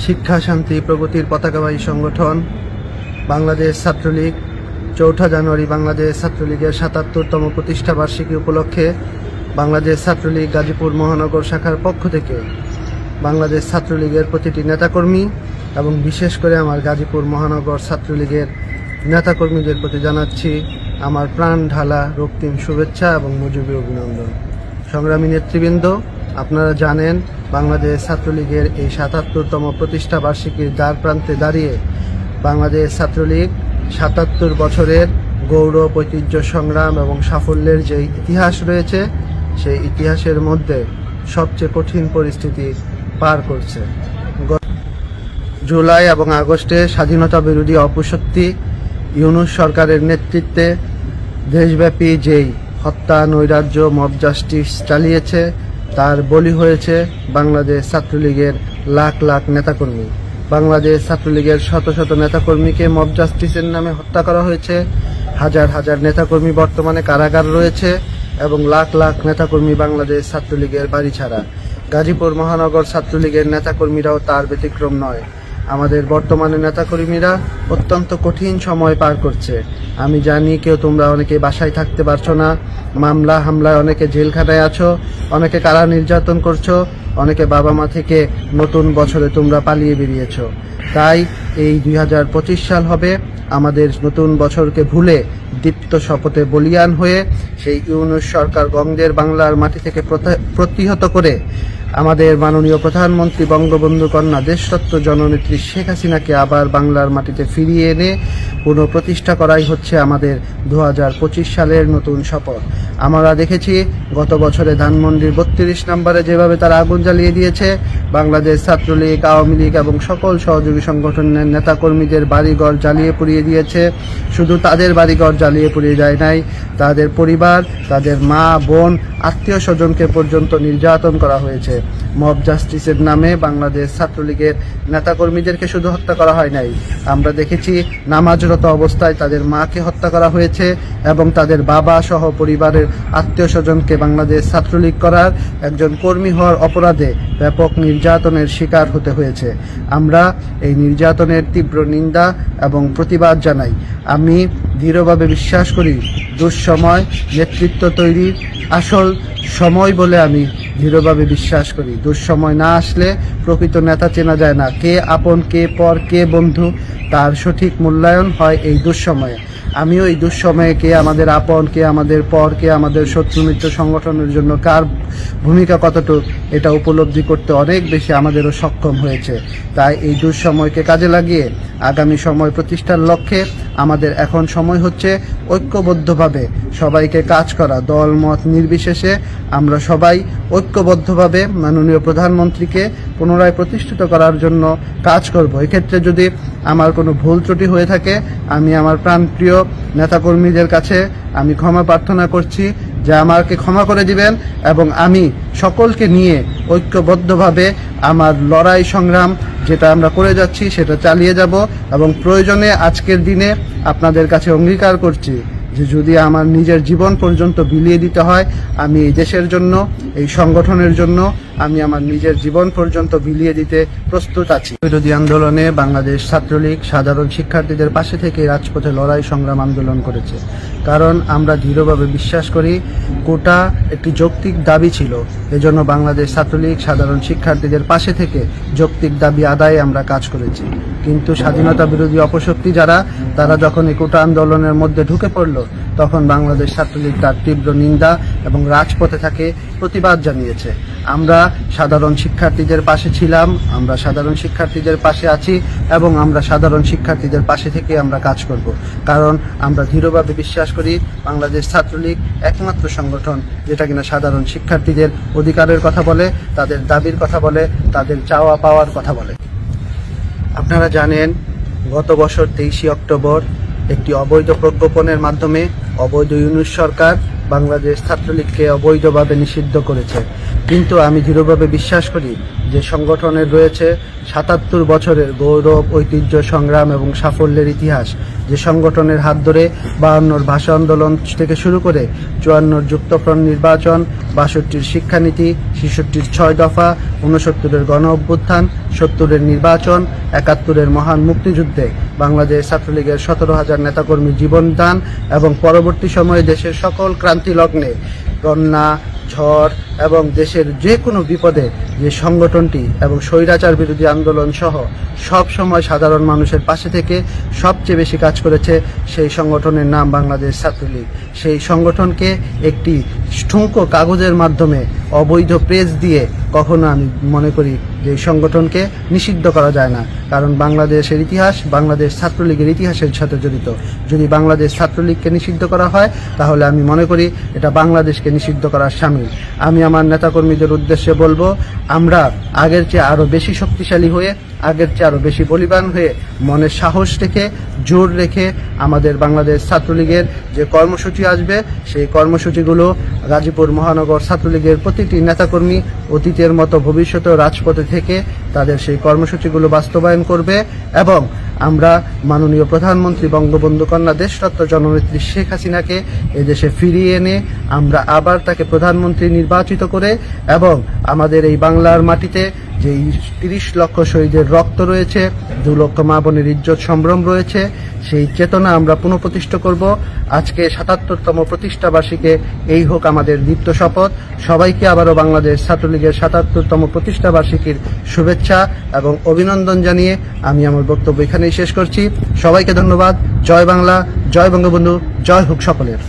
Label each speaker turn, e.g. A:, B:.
A: শিক্ষা শান্তি প্রগতির পতাকাবাহী সংগঠন বাংলাদেশ ছাত্রলীগ ৪ঠা জানুয়ারি বাংলাদেশ ছাত্রলীগের ৭৭তম প্রতিষ্ঠা বার্ষিকী উপলক্ষে বাংলাদেশ ছাত্রলীগ গাজীপুর মহানগর শাখার পক্ষ থেকে বাংলাদেশ ছাত্রলীগের প্রতিটি নেতাকর্মী এবং বিশেষ করে আমার গাজীপুর মহানগর ছাত্রলীগের নেতাকর্মীদের প্রতি জানাচ্ছি আমার প্রাণ ঢালা রক্তিম শুভেচ্ছা এবং মজুবি অভিনন্দন। সংগ্রামী নেতৃবৃন্দ, আপনারা জানেন বাংলাদেশ ছাত্রলীগের এই ৭৭তম প্রতিষ্ঠা বার্ষিকীর দ্বার প্রান্তে দাঁড়িয়ে বাংলাদেশ ছাত্রলীগ ৭৭ বছরের গৌরব, ঐতিহ্য, সংগ্রাম এবং সাফল্যের যে ইতিহাস রয়েছে সেই ইতিহাসের মধ্যে সবচেয়ে কঠিন পরিস্থিতি পার করছে। জুলাই এবং আগস্টে স্বাধীনতা বিরোধী অপশক্তি ইউনূস সরকারের নেতৃত্বে দেশব্যাপী যেই হত্যা, নৈরাজ্য, মব জাস্টিস চালিয়েছে তার বলি হয়েছে বাংলাদেশ ছাত্রলীগের লাখ লাখ নেতাকর্মী। বাংলাদেশ ছাত্রলীগের শত শত নেতাকর্মীকে মব জাস্টিসের নামে হত্যা করা হয়েছে। হাজার হাজার নেতাকর্মী বর্তমানে কারাগার রয়েছে এবং লাখ লাখ নেতাকর্মী বাংলাদেশ ছাত্রলীগের বাড়ি ছাড়া। গাজীপুর মহানগর ছাত্রলীগের নেতাকর্মীরাও তার ব্যতিক্রম নয়। আমাদের বর্তমানে নেতাকর্মীরা অত্যন্ত কঠিন সময় পার করছে। আমি জানি তোমরা অনেকে বাসায় থাকতে পারছো না, মামলা হামলায় অনেকে জেলখানায় আছো, অনেকে কারা নির্যাতন করছো, অনেকে বাবা মা থেকে নতুন বছরে তোমরা পালিয়ে বেরিয়েছো। তাই এই ২০২৫ সাল হবে আমাদের নতুন বছরকে ভুলে দীপ্ত শপথে বলিয়ান হয়ে সেই ইউনূস সরকার গঙ্গের বাংলার মাটি থেকে প্রতিহত করে আমাদের মাননীয় প্রধানমন্ত্রী বঙ্গবন্ধু কন্যা দেশরত্ন জননেত্রী শেখ হাসিনাকে আবার বাংলার মাটিতে ফিরিয়ে এনে পুনঃপ্রতিষ্ঠা করাই হচ্ছে আমাদের ২০২৫ সালের নতুন শপথ। আমরা দেখেছি গত বছরে ধানমন্ডির ৩২ নম্বরে যেভাবে তারা আগুন জ্বালিয়ে দিয়েছে, বাংলাদেশ ছাত্রলীগ, আওয়ামী লীগ এবং সকল সহযোগী সংগঠনের নেতাকর্মীদের বাড়িঘর জ্বালিয়ে পুড়িয়ে দিয়েছে। শুধু তাদের বাড়িঘর জ্বালিয়ে পুড়িয়ে যায় নাই, তাদের পরিবার, তাদের মা, বোন, আত্মীয় স্বজনকে পর্যন্ত নির্যাতন করা হয়েছে। মব জাস্টিসের নামে বাংলাদেশ ছাত্রলীগের নেতাকর্মীদেরকে শুধু হত্যা করা হয় নাই, আমরা দেখেছি নামাজরত অবস্থায় তাদের মাকে হত্যা করা হয়েছে এবং তাদের বাবা সহ পরিবারের আত্মীয় স্বজনকে বাংলাদেশ ছাত্রলীগ করার একজন কর্মী হওয়ার অপরাধে ব্যাপক নির্যাতনের শিকার হতে হয়েছে। আমরা এই নির্যাতনের তীব্র নিন্দা এবং প্রতিবাদ জানাই। আমি দৃঢ়ভাবে বিশ্বাস করি দুঃসময় নেতৃত্ব তৈরির আসল সময় বলে আমি দৃঢ়ভাবে বিশ্বাস করি। দুঃসময় না আসলে প্রকৃত নেতা চেনা যায় না। কে আপন, কে পর, কে বন্ধু, তার সঠিক মূল্যায়ন হয় এই দুঃসময়ে। আমিও এই দুঃসময়ে কে আমাদের আপন, কে আমাদের পর, কে আমাদের শত্রু মিত্র সংগঠনের জন্য কার ভূমিকা কতটুকু এটা উপলব্ধি করতে অনেক বেশি আমাদেরও সক্ষম হয়েছে। তাই এই দুঃসময়কে কাজে লাগিয়ে আগামী সময় প্রতিষ্ঠার লক্ষ্যে আমাদের এখন সময় হচ্ছে ঐক্যবদ্ধভাবে সবাইকে কাজ করা। দল মত নির্বিশেষে আমরা সবাই ঐক্যবদ্ধভাবে মাননীয় প্রধানমন্ত্রীকে পুনরায় প্রতিষ্ঠিত করার জন্য কাজ করব। এক্ষেত্রে যদি আমার কোনো ভুল ত্রুটি হয়ে থাকে আমি আমার প্রাণপ্রিয় নেতাকর্মীদের কাছে আমি ক্ষমা প্রার্থনা করছি যে আমাকে ক্ষমা করে দিবেন এবং আমি সকলকে নিয়ে ঐক্যবদ্ধভাবে আমার লড়াই সংগ্রাম যেটা আমরা করে যাচ্ছি সেটা চালিয়ে যাব এবং প্রয়োজনে আজকের দিনে আপনাদের কাছে অঙ্গীকার করছি যে যদি আমার নিজের জীবন পর্যন্ত বিলিয়ে দিতে হয় আমি এই দেশের জন্য, এই সংগঠনের জন্য আমি আমার নিজের জীবন পর্যন্ত বিলিয়ে দিতে প্রস্তুত আছি। বিরোধী আন্দোলনে বাংলাদেশ ছাত্রলীগ সাধারণ শিক্ষার্থীদের পাশে থেকে রাজপথে লড়াই সংগ্রাম আন্দোলন করেছে। কারণ আমরা দৃঢ়ভাবে বিশ্বাস করি কোটা একটি যৌক্তিক দাবি ছিল, এজন্য বাংলাদেশ ছাত্রলীগ সাধারণ শিক্ষার্থীদের পাশে থেকে যৌক্তিক দাবি আদায়ে আমরা কাজ করেছি। কিন্তু স্বাধীনতা বিরোধী অপশক্তি তারা যখন এই কোটা আন্দোলনের মধ্যে ঢুকে পড়ল তখন বাংলাদেশ ছাত্রলীগ তার তীব্র নিন্দা এবং রাজপথে থাকে প্রতিবাদ জানিয়েছে। আমরা সাধারণ শিক্ষার্থীদের পাশে ছিলাম, আমরা সাধারণ শিক্ষার্থীদের পাশে আছি এবং আমরা সাধারণ শিক্ষার্থীদের পাশে থেকে আমরা কাজ করব। কারণ আমরা দৃঢ়ভাবে বিশ্বাস করি বাংলাদেশ ছাত্রলীগ একমাত্র সংগঠন যেটা কিনা সাধারণ শিক্ষার্থীদের অধিকারের কথা বলে, তাদের দাবির কথা বলে, তাদের চাওয়া পাওয়ার কথা বলে। আপনারা জানেন গত বছর 23 অক্টোবর একটি অবৈধ প্রজ্ঞাপনের মাধ্যমে অবৈধ ইউনূস সরকার বাংলাদেশ ছাত্রলীগকে অবৈধভাবে নিষিদ্ধ করেছে। কিন্তু আমি দৃঢ়ভাবে বিশ্বাস করি যে সংগঠনের রয়েছে ৭৭ বছরের গৌরব, ঐতিহ্য, সংগ্রাম এবং সাফল্যের ইতিহাস। যে সংগঠনের হাত ধরে ৫২র ভাষা আন্দোলন থেকে শুরু করে ৫৪র যুক্তফ্রন্ট নির্বাচন, ৬২র শিক্ষানীতি, ৬৬-র ৬ দফা, ৬৯-এর গণ অভ্যুত্থান, ৭০-এর নির্বাচন, ৭১-এর মহান মুক্তিযুদ্ধে বাংলাদেশ ছাত্রলীগের ১৭,০০০ নেতাকর্মী জীবনদান এবং পরবর্তী সময়ে দেশের সকল ক্রান্তি লগ্নে বন্যা, ঝড় এবং দেশের যে কোনো বিপদে যে সংগঠনটি এবং স্বৈরাচার বিরোধী আন্দোলন সহ সব সময় সাধারণ মানুষের পাশে থেকে সবচেয়ে বেশি কাজ করেছে, সেই সংগঠনের নাম বাংলাদেশ ছাত্রলীগ। সেই সংগঠনকে একটি ঠুনকো কাগজের মাধ্যমে অবৈধ প্রেস দিয়ে কখনো আমি মনে করি যে এই সংগঠনকে নিষিদ্ধ করা যায় না, কারণ বাংলাদেশের ইতিহাস বাংলাদেশ ছাত্রলীগের ইতিহাসের সাথে জড়িত। যদি বাংলাদেশ ছাত্রলীগকে নিষিদ্ধ করা হয় তাহলে আমি মনে করি এটা বাংলাদেশকে নিষিদ্ধ করার শামিল। আমি আমার নেতাকর্মীদের উদ্দেশ্যে বলবো, আমরা আগের চেয়ে আরো বেশি শক্তিশালী হয়ে, আগের চেয়ে আরো বেশি বলিবান হয়ে, মনের সাহস রেখে, জোর রেখে আমাদের বাংলাদেশ ছাত্রলীগের যে কর্মসূচি আসবে সেই কর্মসূচিগুলো গাজীপুর মহানগর ছাত্রলীগের প্রতিটি নেতাকর্মী অতীতের মতো ভবিষ্যতেও রাজপথে থেকে তাদের সেই কর্মসূচিগুলো বাস্তবায়ন করবে এবং আমরা মাননীয় প্রধানমন্ত্রী বঙ্গবন্ধু কন্যা দেশরত্ন জননেত্রী শেখ হাসিনাকে এদেশে ফিরিয়ে এনে আমরা আবার তাকে প্রধানমন্ত্রী নির্বাচিত করে এবং আমাদের এই বাংলার মাটিতে যে ৩০ লক্ষ শহীদের রক্ত রয়েছে, ২ লক্ষ মা বোনের ইজ্জত সম্ভ্রম রয়েছে, সেই চেতনা আমরা পুনঃপ্রতিষ্ঠা করব। আজকে ৭৭তম প্রতিষ্ঠাবার্ষিকে এই হোক আমাদের দীপ্ত শপথ। সবাইকে আবারও বাংলাদেশ ছাত্রলীগের ৭৭তম প্রতিষ্ঠাবার্ষিকীর শুভেচ্ছা এবং অভিনন্দন জানিয়ে আমি আমার বক্তব্য এখানেই শেষ করছি। সবাইকে ধন্যবাদ। জয় বাংলা, জয় বঙ্গবন্ধু, জয় হোক সকলের।